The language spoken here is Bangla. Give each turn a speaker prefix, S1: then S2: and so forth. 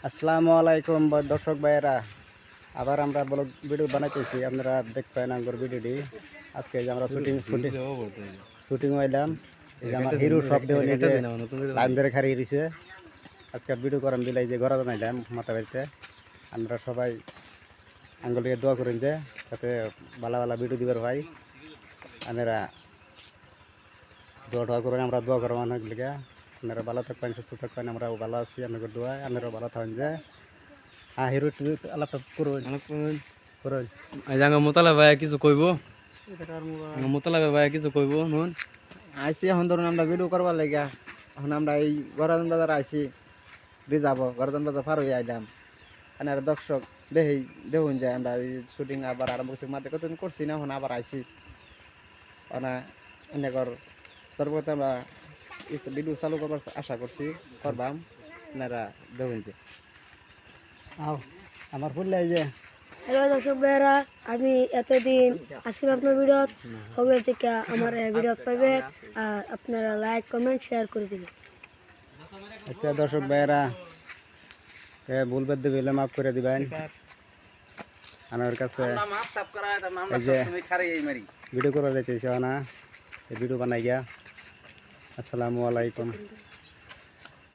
S1: আসসালামু আলাইকুম দর্শক ভাইয়েরা, আবার আমরা ব্লগ ভিডিও বানাইতেছি। আপনারা দেখবেন আমার ভিডিওটি। আজকে যে আমরা শুটিং হইলাম, এই যে আমার হিরো শব্দ নিজে লাইন ধরে খারিয়ে দিছে। আজকে ভিডিও করাম দিলাই যে ঘরে বানাইলাম মাথা বাড়িতে। আমরা সবাই আঙ্গুলিকে দোয়া করেন যে যাতে ভালো ভালো ভিডিও দিবার ভাই। আপনারা দোয়া করেন, আমরা দোয়া করবো অনেক লিগে। আপনারা ভালো থাকবেন, সুস্থ থাকবেন, আমরাও ভালো আছি আপনাদের দোয়ায়। আপনারাও ভালো থাকেন যে হিরো আলাপটা করুন।
S2: মোতালা ভাই কিছু কইব, মোতালা ভাই কিছু কইব নুন
S3: আইসি এখন ধরুন আমরা ভিডিও করবার লাগিয়া। এখন আমরা এই গরাজন বাজার আইসি যাব, গরাজন বাজার পার হয়ে আইলাম। আর দর্শক দেখুন যে আমরা এই শুটিং আবার আরম্ভ করছি, মাঝে কতদিন করছি না, এখন আবার আইসি অনেক তারপরে আমরা ভিডিও চালু করবার আশা করছি, করবাম। আপনারা দেখুন যে
S1: আমার ফুল যে
S4: হ্যালো দর্শক ভাইয়েরা, আমি এতদিন আসছিলাম আপনার ভিডিও হবে থেকে আমার ভিডিও পাবে। আর আপনারা লাইক কমেন্ট শেয়ার করে দিবেন।
S1: আচ্ছা দর্শক ভাইয়েরা, ভুল বাদ দিবে মাফ করে দিবেন। আমার কাছে ভিডিও করা যাইতেছে না, ভিডিও বানাই গিয়া। আসসালামু আলাইকুম।